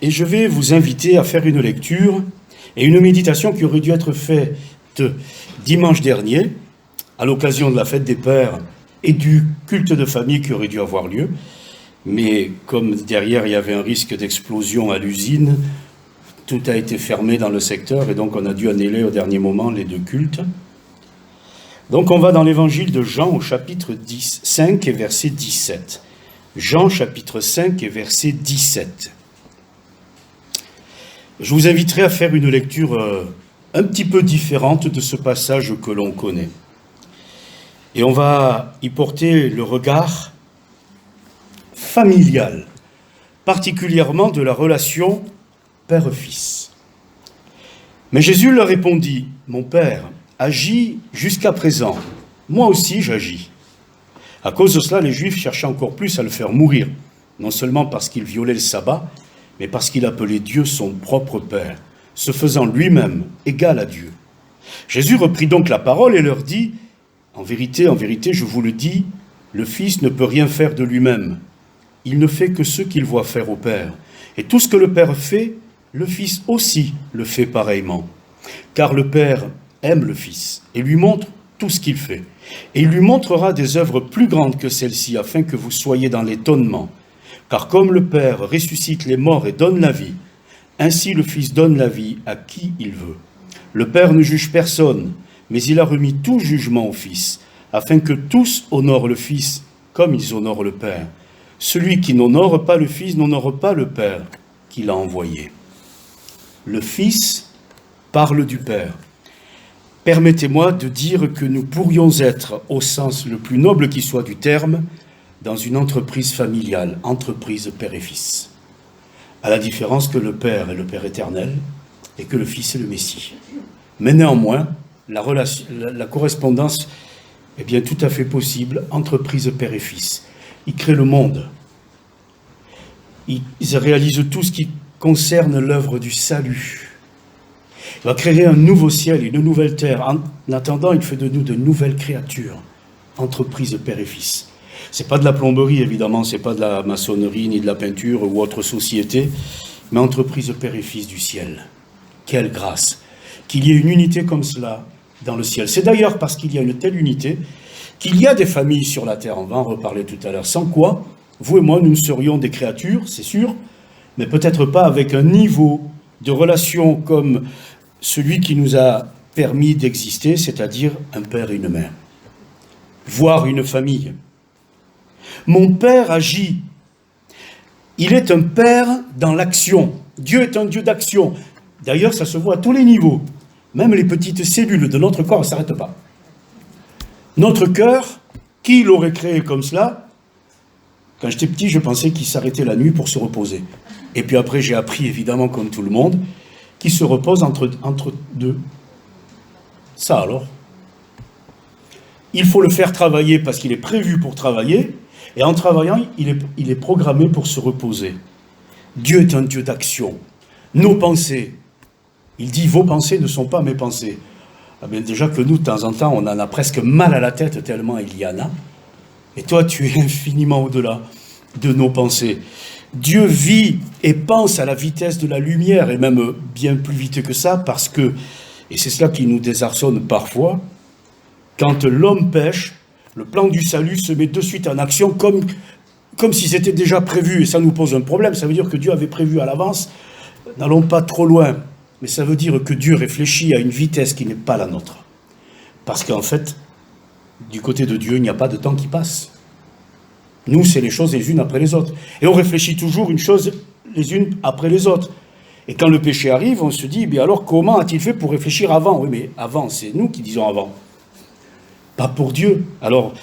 Et je vais vous inviter à faire une lecture et une méditation qui aurait dû être faite dimanche dernier, à l'occasion de la fête des pères et du culte de famille qui aurait dû avoir lieu. Mais comme derrière il y avait un risque d'explosion à l'usine, tout a été fermé dans le secteur et donc on a dû annuler au dernier moment les deux cultes. Donc on va dans l'évangile de Jean au chapitre 5 et verset 17. Jean chapitre 5 et verset 17. Je vous inviterai à faire une lecture un petit peu différente de ce passage que l'on connaît. Et on va y porter le regard familial, particulièrement de la relation père-fils. Mais Jésus leur répondit, « Mon Père agit jusqu'à présent, moi aussi j'agis. » À cause de cela, les Juifs cherchaient encore plus à le faire mourir, non seulement parce qu'il violait le sabbat, mais parce qu'il appelait Dieu son propre Père, se faisant lui-même égal à Dieu. Jésus reprit donc la parole et leur dit, « en vérité, je vous le dis, le Fils ne peut rien faire de lui-même. Il ne fait que ce qu'il voit faire au Père. Et tout ce que le Père fait, le Fils aussi le fait pareillement. Car le Père aime le Fils et lui montre tout ce qu'il fait. Et il lui montrera des œuvres plus grandes que celles-ci, afin que vous soyez dans l'étonnement. Car comme le Père ressuscite les morts et donne la vie, ainsi le Fils donne la vie à qui il veut. Le Père ne juge personne, mais il a remis tout jugement au Fils, afin que tous honorent le Fils comme ils honorent le Père. Celui qui n'honore pas le Fils n'honore pas le Père qui l'a envoyé. » Le Fils parle du Père. Permettez-moi de dire que nous pourrions être, au sens le plus noble qui soit du terme, dans une entreprise familiale, entreprise père et fils. À la différence que le Père est le Père éternel et que le Fils est le Messie. Mais néanmoins, la correspondance est bien tout à fait possible, entreprise père et fils. Ils créent le monde. Ils réalisent tout ce qui concerne l'œuvre du salut. Il va créer un nouveau ciel et une nouvelle terre. En attendant, il fait de nous de nouvelles créatures. Entreprise père et fils. C'est pas de la plomberie, évidemment, c'est pas de la maçonnerie, ni de la peinture ou autre société, mais entreprise père et fils du ciel. Quelle grâce qu'il y ait une unité comme cela dans le ciel. C'est d'ailleurs parce qu'il y a une telle unité qu'il y a des familles sur la terre, on va en reparler tout à l'heure, sans quoi, vous et moi, nous serions des créatures, c'est sûr, mais peut-être pas avec un niveau de relation comme celui qui nous a permis d'exister, c'est-à-dire un père et une mère. Voire une famille. Mon Père agit. Il est un Père dans l'action. Dieu est un Dieu d'action. D'ailleurs, ça se voit à tous les niveaux. Même les petites cellules de notre corps ne s'arrêtent pas. Notre cœur, qui l'aurait créé comme cela? Quand j'étais petit, je pensais qu'il s'arrêtait la nuit pour se reposer. Et puis après, j'ai appris, évidemment, comme tout le monde, qu'il se repose entre deux. Ça alors. Il faut le faire travailler parce qu'il est prévu pour travailler, et en travaillant, il est programmé pour se reposer. Dieu est un Dieu d'action. Nos pensées, il dit, vos pensées ne sont pas mes pensées. Ah bien, déjà que nous, de temps en temps, on en a presque mal à la tête tellement il y en a. Et toi, tu es infiniment au-delà de nos pensées. Dieu vit et pense à la vitesse de la lumière, et même bien plus vite que ça, parce que, et c'est cela qui nous désarçonne parfois, quand l'homme pêche, le plan du salut se met de suite en action comme si c'était déjà prévu, et ça nous pose un problème. Ça veut dire que Dieu avait prévu à l'avance, n'allons pas trop loin, mais ça veut dire que Dieu réfléchit à une vitesse qui n'est pas la nôtre. Parce qu'en fait, du côté de Dieu, il n'y a pas de temps qui passe. Nous, c'est les choses les unes après les autres. Et on réfléchit toujours une chose les unes après les autres. Et quand le péché arrive, on se dit, mais alors comment a-t-il fait pour réfléchir avant? Oui, mais avant, c'est nous qui disons avant. Pas pour Dieu. Alors,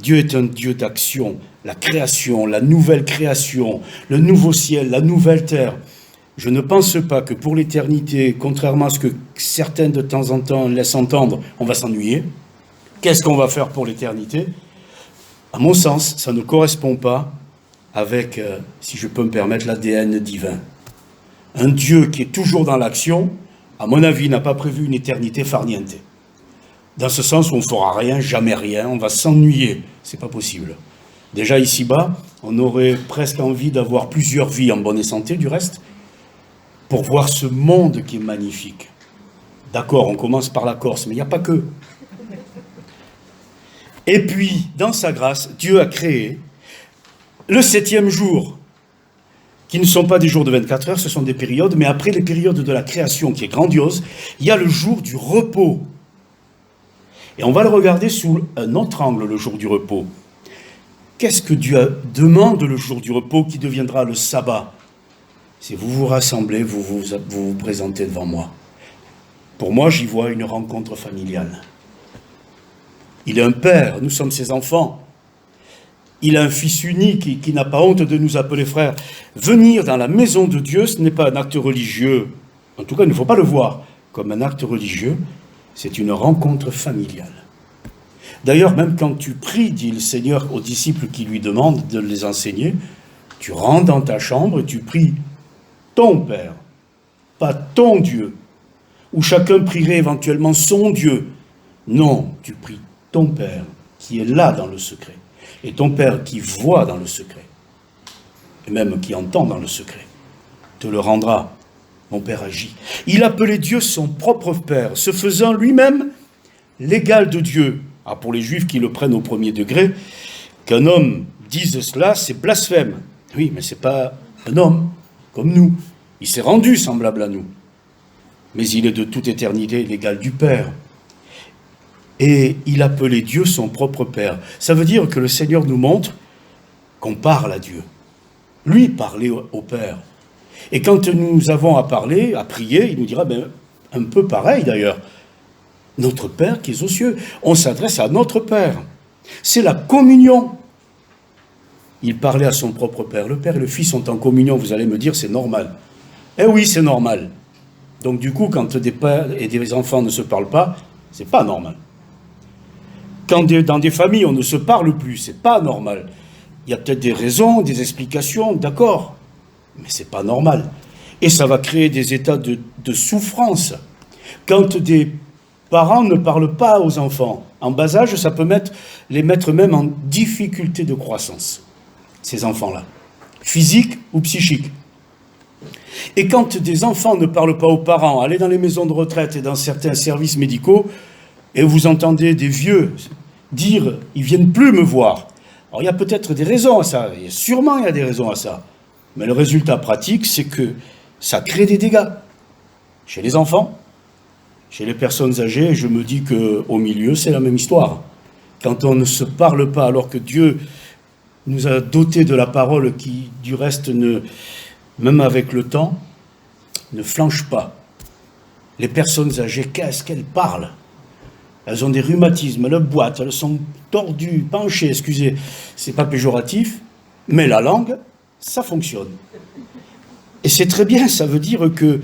Dieu est un Dieu d'action. La création, la nouvelle création, le nouveau ciel, la nouvelle terre. Je ne pense pas que pour l'éternité, contrairement à ce que certains de temps en temps laissent entendre, on va s'ennuyer. Qu'est-ce qu'on va faire pour l'éternité? À mon sens, ça ne correspond pas avec, si je peux me permettre, l'ADN divin. Un Dieu qui est toujours dans l'action, à mon avis, n'a pas prévu une éternité farniente. Dans ce sens où on ne fera rien, jamais rien, on va s'ennuyer. C'est pas possible. Déjà ici-bas, on aurait presque envie d'avoir plusieurs vies en bonne et santé, du reste, pour voir ce monde qui est magnifique. D'accord, on commence par la Corse, mais il n'y a pas que. Et puis, dans sa grâce, Dieu a créé le 7e jour, qui ne sont pas des jours de 24 heures, ce sont des périodes, mais après les périodes de la création qui est grandiose, il y a le jour du repos. Et on va le regarder sous un autre angle, le jour du repos. Qu'est-ce que Dieu demande le jour du repos qui deviendra le sabbat? C'est vous vous rassemblez, vous vous présentez devant moi. Pour moi, j'y vois une rencontre familiale. Il est un père, nous sommes ses enfants. Il a un fils unique qui n'a pas honte de nous appeler frères. Venir dans la maison de Dieu, ce n'est pas un acte religieux. En tout cas, il ne faut pas le voir comme un acte religieux. C'est une rencontre familiale. D'ailleurs, même quand tu pries, dit le Seigneur aux disciples qui lui demandent de les enseigner, tu rentres dans ta chambre et tu pries ton Père, pas ton Dieu, où chacun prierait éventuellement son Dieu. Non, tu pries ton Père qui est là dans le secret. Et ton Père qui voit dans le secret, et même qui entend dans le secret, te le rendra. Mon Père agit. Il appelait Dieu son propre Père, se faisant lui-même l'égal de Dieu. Ah, pour les Juifs qui le prennent au premier degré, qu'un homme dise cela, c'est blasphème. Oui, mais ce n'est pas un homme comme nous. Il s'est rendu semblable à nous. Mais il est de toute éternité l'égal du Père. Et il appelait Dieu son propre Père. Ça veut dire que le Seigneur nous montre qu'on parle à Dieu. Lui parlait au Père. Et quand nous avons à parler, à prier, il nous dira, un peu pareil d'ailleurs, notre Père qui est aux cieux. On s'adresse à notre Père. C'est la communion. Il parlait à son propre Père. Le Père et le Fils sont en communion. Vous allez me dire, c'est normal. Eh oui, c'est normal. Donc du coup, quand des pères et des enfants ne se parlent pas, c'est pas normal. Quand dans des familles, on ne se parle plus, c'est pas normal. Il y a peut-être des raisons, des explications, d'accord, mais c'est pas normal. Et ça va créer des états de souffrance. Quand des parents ne parlent pas aux enfants, en bas âge, ça peut les mettre même en difficulté de croissance, ces enfants-là, physique ou psychique. Et quand des enfants ne parlent pas aux parents, allez dans les maisons de retraite et dans certains services médicaux, et vous entendez des vieux dire « ils ne viennent plus me voir ». Alors il y a peut-être des raisons à ça, sûrement il y a des raisons à ça. Mais le résultat pratique, c'est que ça crée des dégâts. Chez les enfants, chez les personnes âgées, je me dis qu'au milieu, c'est la même histoire. Quand on ne se parle pas, alors que Dieu nous a dotés de la parole qui, du reste, même avec le temps, ne flanche pas. Les personnes âgées, qu'est-ce qu'elles parlent? Elles ont des rhumatismes, elles boitent, elles sont tordues, penchées, excusez, c'est pas péjoratif, mais la langue, ça fonctionne. Et c'est très bien, ça veut dire que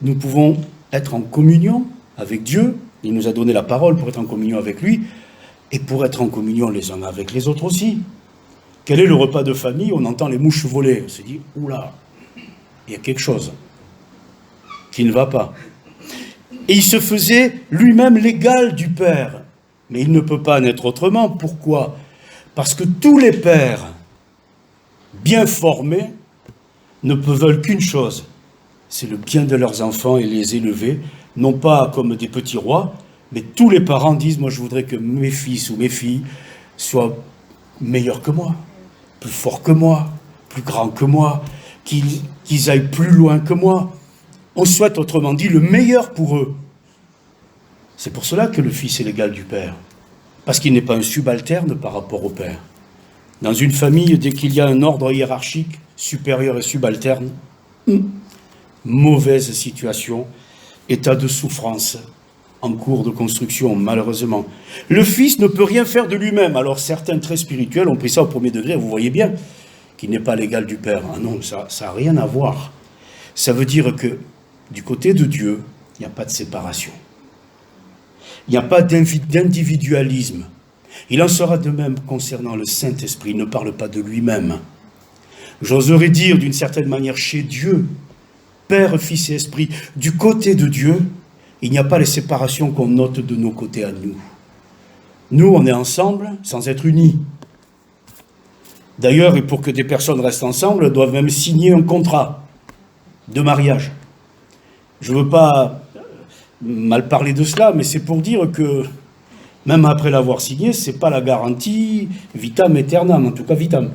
nous pouvons être en communion avec Dieu, il nous a donné la parole pour être en communion avec lui, et pour être en communion les uns avec les autres aussi. Quel est le repas de famille? On entend les mouches voler, on se dit, oula, il y a quelque chose qui ne va pas. Et il se faisait lui-même l'égal du Père. Mais il ne peut pas en être autrement. Pourquoi? Parce que tous les pères bien formés ne veulent qu'une chose, c'est le bien de leurs enfants et les élever, non pas comme des petits rois, mais tous les parents disent, moi je voudrais que mes fils ou mes filles soient meilleurs que moi, plus forts que moi, plus grands que moi, qu'ils aillent plus loin que moi. On souhaite, autrement dit, le meilleur pour eux. C'est pour cela que le Fils est l'égal du Père. Parce qu'il n'est pas un subalterne par rapport au Père. Dans une famille, dès qu'il y a un ordre hiérarchique, supérieur et subalterne, mauvaise situation, état de souffrance en cours de construction, malheureusement. Le Fils ne peut rien faire de lui-même. Alors certains très spirituels ont pris ça au premier degré, vous voyez bien, qu'il n'est pas l'égal du Père. Ah non, ça n'a rien à voir. Ça veut dire que du côté de Dieu, il n'y a pas de séparation. Il n'y a pas d'individualisme. Il en sera de même concernant le Saint-Esprit. Il ne parle pas de lui-même. J'oserais dire d'une certaine manière chez Dieu, Père, Fils et Esprit, du côté de Dieu, il n'y a pas les séparations qu'on note de nos côtés à nous. Nous, on est ensemble sans être unis. D'ailleurs, et pour que des personnes restent ensemble, elles doivent même signer un contrat de mariage. Je ne veux pas mal parler de cela, mais c'est pour dire que même après l'avoir signé, ce n'est pas la garantie vitam aeternam, en tout cas vitam.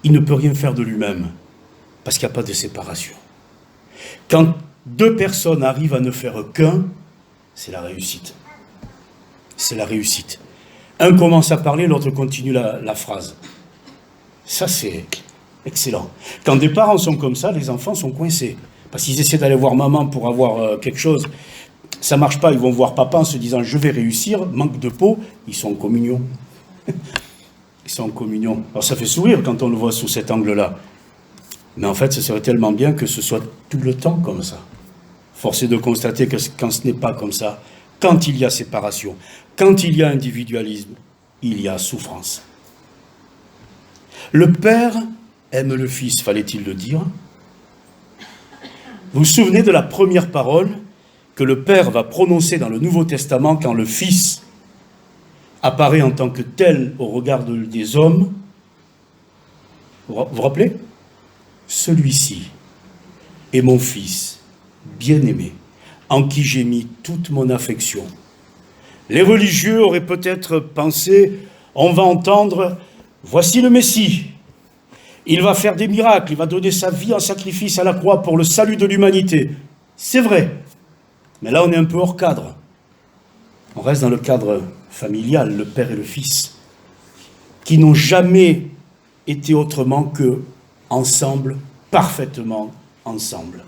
Il ne peut rien faire de lui-même, parce qu'il n'y a pas de séparation. Quand deux personnes arrivent à ne faire qu'un, c'est la réussite. C'est la réussite. Un commence à parler, l'autre continue la phrase. Ça, c'est excellent. Quand des parents sont comme ça, les enfants sont coincés. Parce qu'ils essaient d'aller voir maman pour avoir quelque chose. Ça ne marche pas, ils vont voir papa en se disant « je vais réussir », manque de peau, ils sont en communion. Ils sont en communion. Alors ça fait sourire quand on le voit sous cet angle-là. Mais en fait, ce serait tellement bien que ce soit tout le temps comme ça. Force est de constater que quand ce n'est pas comme ça, quand il y a séparation, quand il y a individualisme, il y a souffrance. Le Père aime le Fils, fallait-il le dire. Vous vous souvenez de la première parole que le Père va prononcer dans le Nouveau Testament quand le Fils apparaît en tant que tel au regard des hommes? Vous vous rappelez? Celui-ci est mon Fils bien-aimé, en qui j'ai mis toute mon affection. Les religieux auraient peut-être pensé, on va entendre, voici le Messie. Il va faire des miracles, il va donner sa vie en sacrifice à la croix pour le salut de l'humanité. C'est vrai, mais là on est un peu hors cadre. On reste dans le cadre familial, le Père et le Fils, qui n'ont jamais été autrement que ensemble, parfaitement ensemble.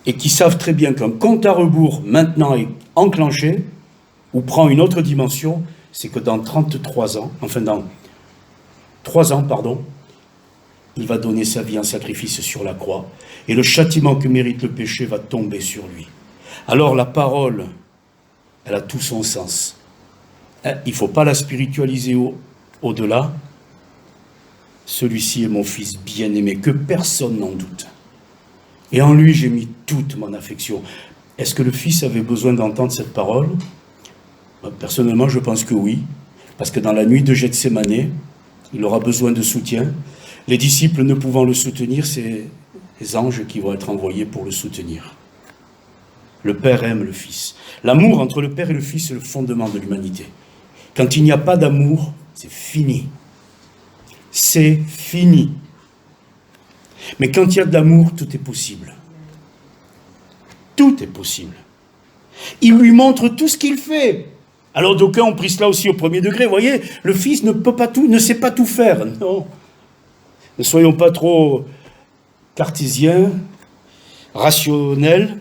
Et qui savent très bien qu'un compte à rebours maintenant est enclenché, ou prend une autre dimension, c'est que dans 33 ans, enfin dans 3 ans, pardon, il va donner sa vie en sacrifice sur la croix, et le châtiment que mérite le péché va tomber sur lui. Alors la parole, elle a tout son sens. Il ne faut pas la spiritualiser au-delà. Celui-ci est mon Fils bien-aimé, que personne n'en doute. Et en lui, j'ai mis toute mon affection. Est-ce que le Fils avait besoin d'entendre cette parole? Personnellement, je pense que oui. Parce que dans la nuit de Gethsémanée, il aura besoin de soutien. Les disciples ne pouvant le soutenir, c'est les anges qui vont être envoyés pour le soutenir. Le Père aime le Fils. L'amour entre le Père et le Fils est le fondement de l'humanité. Quand il n'y a pas d'amour, c'est fini. C'est fini. Mais quand il y a de l'amour, tout est possible. Tout est possible. Il lui montre tout ce qu'il fait. Alors d'aucuns ont pris cela aussi au premier degré. Vous voyez, le Fils ne peut pas tout, ne sait pas tout faire. Non. Ne soyons pas trop cartésiens, rationnels,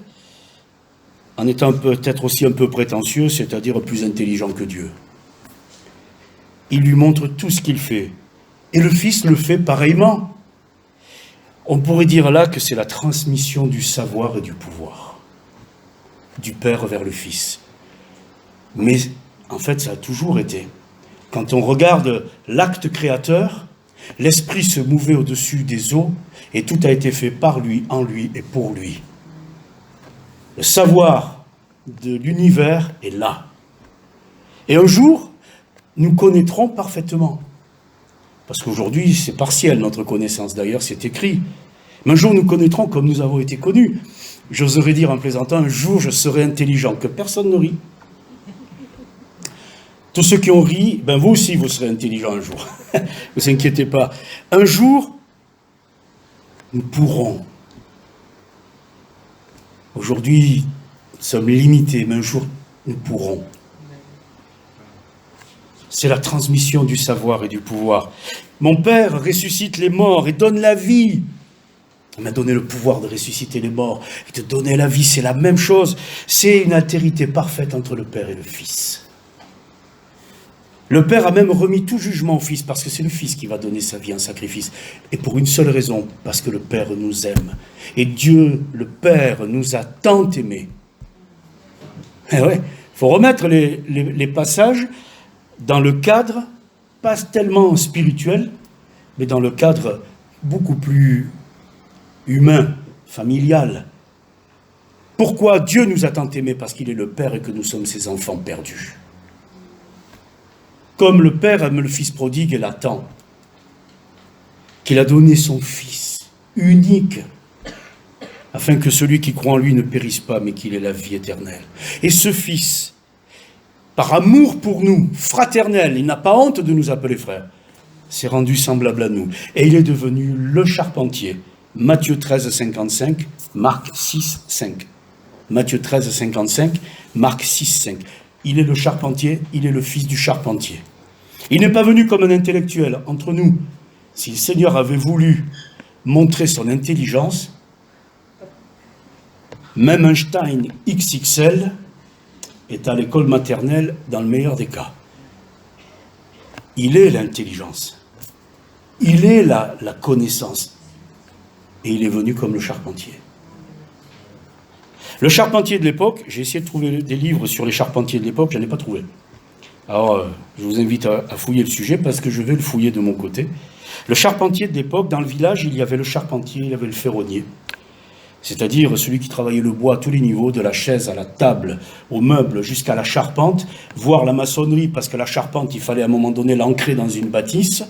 en étant peut-être aussi un peu prétentieux, c'est-à-dire plus intelligent que Dieu. Il lui montre tout ce qu'il fait. Et le Fils le fait pareillement. On pourrait dire là que c'est la transmission du savoir et du pouvoir, du Père vers le Fils. Mais en fait, ça a toujours été. Quand on regarde l'acte créateur, l'Esprit se mouvait au-dessus des eaux et tout a été fait par lui, en lui et pour lui. Le savoir de l'univers est là. Et un jour, nous connaîtrons parfaitement. Parce qu'aujourd'hui, c'est partiel, notre connaissance. D'ailleurs, c'est écrit. Mais un jour, nous connaîtrons comme nous avons été connus. J'oserais dire en plaisantant, un jour, je serai intelligent, que personne ne rit. Tous ceux qui ont ri, ben vous aussi, vous serez intelligents un jour. Ne vous inquiétez pas. Un jour, nous pourrons. Aujourd'hui, nous sommes limités, mais un jour, nous pourrons. C'est la transmission du savoir et du pouvoir. Mon Père ressuscite les morts et donne la vie. Il m'a donné le pouvoir de ressusciter les morts et de donner la vie, c'est la même chose. C'est une altérité parfaite entre le Père et le Fils. Le Père a même remis tout jugement au Fils, parce que c'est le Fils qui va donner sa vie en sacrifice. Et pour une seule raison, parce que le Père nous aime. Et Dieu, le Père, nous a tant aimés. Eh ouais, faut remettre les passages dans le cadre, pas tellement spirituel, mais dans le cadre beaucoup plus humain, familial. Pourquoi Dieu nous a tant aimés? Parce qu'il est le Père et que nous sommes ses enfants perdus. comme le Père aime le Fils prodigue et l'attend, qu'il a donné son Fils unique, afin que celui qui croit en lui ne périsse pas, mais qu'il ait la vie éternelle. Et ce Fils, par amour pour nous, fraternel, il n'a pas honte de nous appeler frères, s'est rendu semblable à nous. Et il est devenu le charpentier. Matthieu 13, 55, Marc 6, 5. Matthieu 13, 55, Marc 6, 5. Il est le charpentier, il est le fils du charpentier. Il n'est pas venu comme un intellectuel entre nous. Si le Seigneur avait voulu montrer son intelligence, même Einstein XXL est à l'école maternelle dans le meilleur des cas. Il est l'intelligence. Il est la connaissance. Et il est venu comme le charpentier. Le charpentier de l'époque, j'ai essayé de trouver des livres sur les charpentiers de l'époque, je n'en ai pas trouvé. Alors, je vous invite à fouiller le sujet parce que je vais le fouiller de mon côté. Le charpentier de l'époque, dans le village, il y avait le charpentier, il y avait le ferronnier. C'est-à-dire celui qui travaillait le bois à tous les niveaux, de la chaise à la table, au meuble, jusqu'à la charpente, voire la maçonnerie, parce que la charpente, il fallait à un moment donné l'ancrer dans une bâtisse.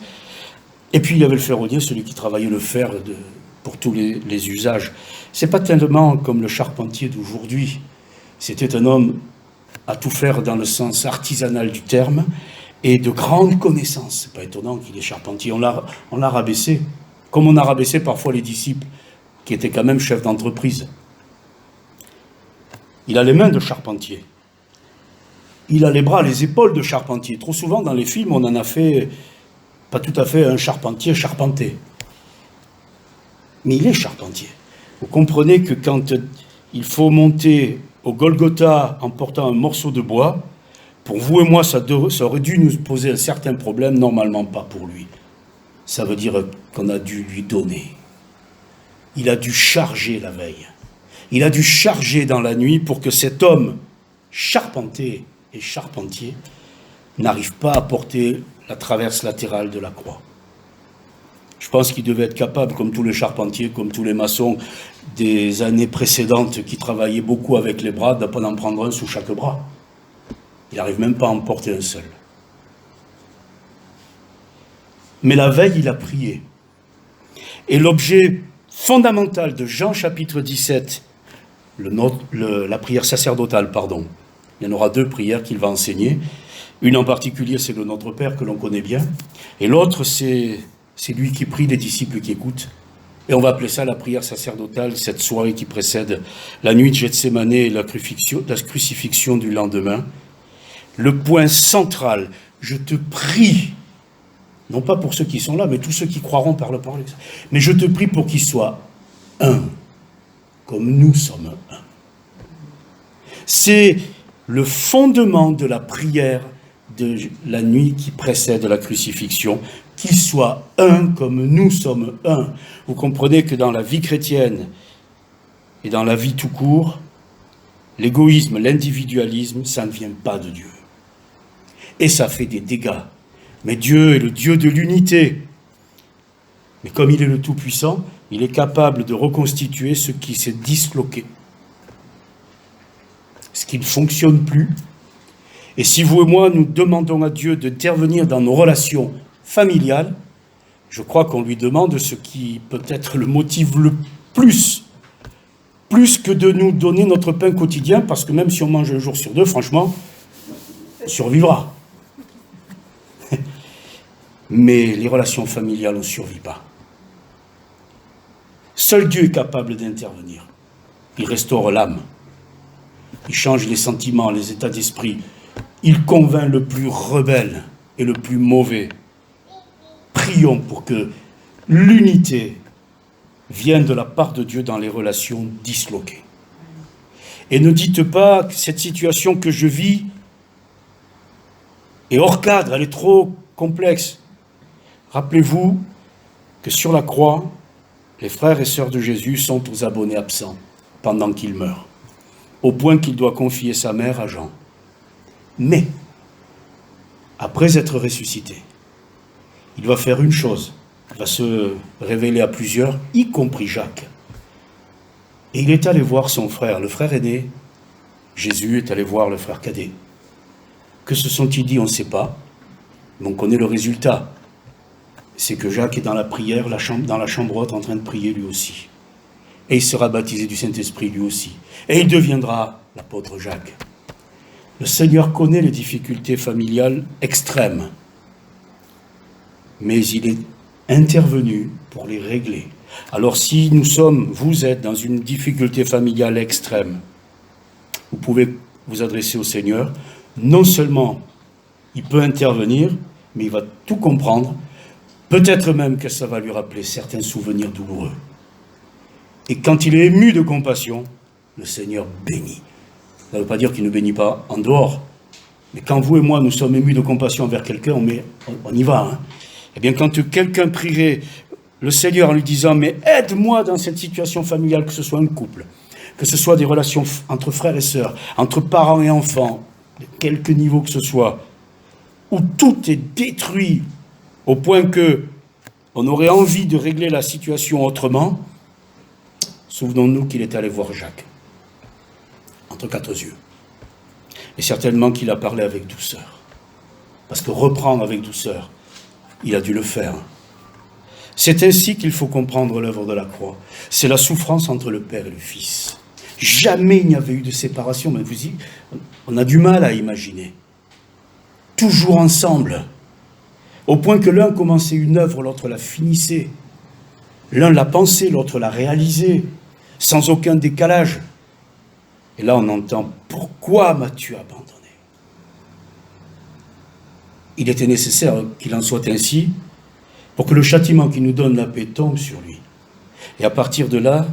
Et puis il y avait le ferronnier, celui qui travaillait le fer pour tous les usages. C'est pas tellement comme le charpentier d'aujourd'hui. C'était un homme à tout faire dans le sens artisanal du terme et de grande connaissance. C'est pas étonnant qu'il est charpentier. On l'a rabaissé, comme on a rabaissé parfois les disciples, qui étaient quand même chefs d'entreprise. Il a les mains de charpentier. Il a les bras, les épaules de charpentier. Trop souvent dans les films, on en a fait, pas tout à fait un charpentier charpenté. Mais il est charpentier. Vous comprenez que quand il faut monter au Golgotha en portant un morceau de bois, pour vous et moi, ça aurait dû nous poser un certain problème, normalement pas pour lui. Ça veut dire qu'on a dû lui donner. Il a dû charger la veille. Il a dû charger dans la nuit pour que cet homme charpenté et charpentier n'arrive pas à porter la traverse latérale de la croix. Je pense qu'il devait être capable, comme tous les charpentiers, comme tous les maçons des années précédentes qui travaillaient beaucoup avec les bras, d'en prendre un sous chaque bras. Il n'arrive même pas à en porter un seul. Mais la veille, il a prié. Et l'objet fondamental de Jean chapitre 17, la prière sacerdotale, pardon. Il y en aura deux prières qu'il va enseigner. Une en particulier, c'est le Notre Père que l'on connaît bien. Et l'autre, c'est lui qui prie, les disciples qui écoutent. Et on va appeler ça la prière sacerdotale, cette soirée qui précède la nuit de Gethsémane et la crucifixion du lendemain. Le point central, je te prie, non pas pour ceux qui sont là, mais tous ceux qui croiront par le parole, mais je te prie pour qu'ils soient un, comme nous sommes un. C'est le fondement de la prière de la nuit qui précède la crucifixion, qu'ils soient un comme nous sommes un. Vous comprenez que dans la vie chrétienne et dans la vie tout court, l'égoïsme, l'individualisme, ça ne vient pas de Dieu. Et ça fait des dégâts. Mais Dieu est le Dieu de l'unité. Mais comme il est le Tout-Puissant, il est capable de reconstituer ce qui s'est disloqué. Ce qui ne fonctionne plus. Et si vous et moi, nous demandons à Dieu d'intervenir dans nos relations familiales, je crois qu'on lui demande ce qui peut-être le motive le plus que de nous donner notre pain quotidien, parce que même si on mange un jour sur deux, franchement, on survivra. Mais les relations familiales, on ne survit pas. Seul Dieu est capable d'intervenir. Il restaure l'âme. Il change les sentiments, les états d'esprit. Il convainc le plus rebelle et le plus mauvais. Prions pour que l'unité vienne de la part de Dieu dans les relations disloquées. Et ne dites pas que cette situation que je vis est hors cadre, elle est trop complexe. Rappelez-vous que sur la croix, les frères et sœurs de Jésus sont aux abonnés absents pendant qu'il meurt, au point qu'il doit confier sa mère à Jean. Mais, après être ressuscité, il va faire une chose, il va se révéler à plusieurs, y compris Jacques. Et il est allé voir son frère, le frère aîné. Jésus est allé voir le frère cadet. Que se sont-ils dit, on ne sait pas. Mais on connaît le résultat. C'est que Jacques est dans la prière, dans la chambre haute, en train de prier lui aussi. Et il sera baptisé du Saint-Esprit lui aussi. Et il deviendra l'apôtre Jacques. Le Seigneur connaît les difficultés familiales extrêmes. Mais il est intervenu pour les régler. Alors si vous êtes dans une difficulté familiale extrême, vous pouvez vous adresser au Seigneur. Non seulement il peut intervenir, mais il va tout comprendre. Peut-être même que ça va lui rappeler certains souvenirs douloureux. Et quand il est ému de compassion, le Seigneur bénit. Ça ne veut pas dire qu'il ne bénit pas en dehors. Mais quand vous et moi, nous sommes émus de compassion envers quelqu'un, on y va. Hein. Eh bien, quand quelqu'un prierait le Seigneur en lui disant « Mais aide-moi dans cette situation familiale, que ce soit un couple, que ce soit des relations entre frères et sœurs, entre parents et enfants, de quelque niveau que ce soit, où tout est détruit au point que on aurait envie de régler la situation autrement, souvenons-nous qu'il est allé voir Jacques, entre quatre yeux. Et certainement qu'il a parlé avec douceur. Parce que reprendre avec douceur, il a dû le faire. C'est ainsi qu'il faut comprendre l'œuvre de la croix. C'est la souffrance entre le Père et le Fils. Jamais il n'y avait eu de séparation, mais on a du mal à imaginer. Toujours ensemble. Au point que l'un commençait une œuvre, l'autre la finissait. L'un l'a pensée, l'autre l'a réalisée, sans aucun décalage. Et là, on entend « Pourquoi m'as-tu abandonné ?» Il était nécessaire qu'il en soit ainsi pour que le châtiment qui nous donne la paix tombe sur lui. Et à partir de là,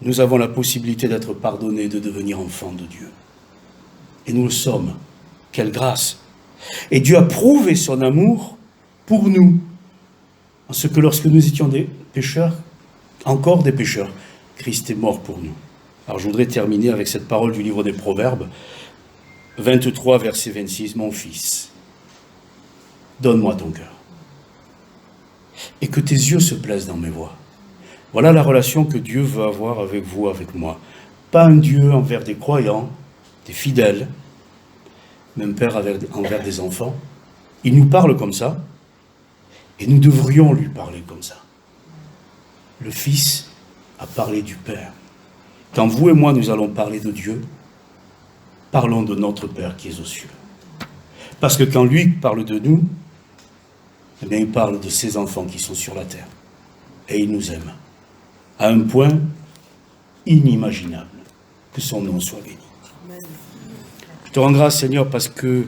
nous avons la possibilité d'être pardonnés, de devenir enfants de Dieu. Et nous le sommes. Quelle grâce! Et Dieu a prouvé son amour pour nous, en ce que lorsque nous étions des pécheurs, encore des pécheurs, Christ est mort pour nous. Alors je voudrais terminer avec cette parole du livre des Proverbes, 23, verset 26, « Mon fils, donne-moi ton cœur, et que tes yeux se plaisent dans mes voies. » Voilà la relation que Dieu veut avoir avec vous, avec moi. Pas un Dieu envers des croyants, des fidèles, même Père envers des enfants. Il nous parle comme ça, et nous devrions lui parler comme ça. Le Fils a parlé du Père. Quand vous et moi, nous allons parler de Dieu, parlons de notre Père qui est aux cieux. Parce que quand lui parle de nous, eh bien, il parle de ses enfants qui sont sur la terre. Et il nous aime. À un point inimaginable. Que son nom soit béni. Je te rends grâce, Seigneur, parce que,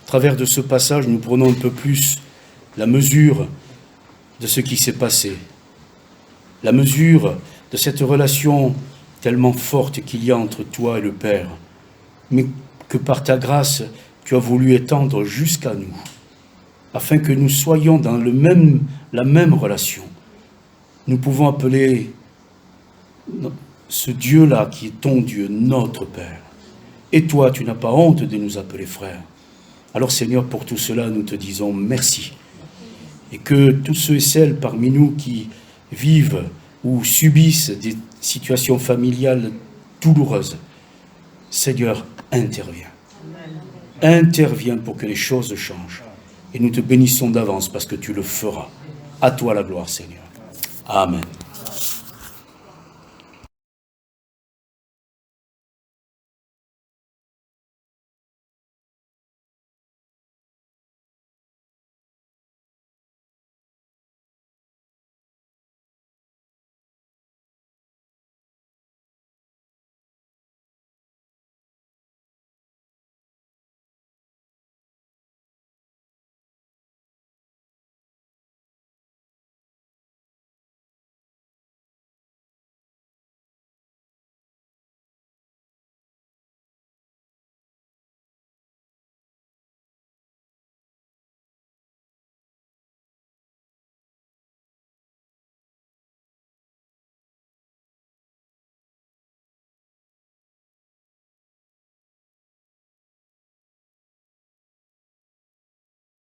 à travers de ce passage, nous prenons un peu plus la mesure de ce qui s'est passé. La mesure de cette relation tellement forte qu'il y a entre toi et le Père, mais que par ta grâce, tu as voulu étendre jusqu'à nous, afin que nous soyons dans la même relation. Nous pouvons appeler ce Dieu-là qui est ton Dieu, notre Père. Et toi, tu n'as pas honte de nous appeler frères. Alors Seigneur, pour tout cela, nous te disons merci. Et que tous ceux et celles parmi nous qui vivent ou subissent des situations familiales douloureuses, Seigneur, interviens. Interviens pour que les choses changent. Et nous te bénissons d'avance parce que tu le feras. À toi la gloire, Seigneur. Amen.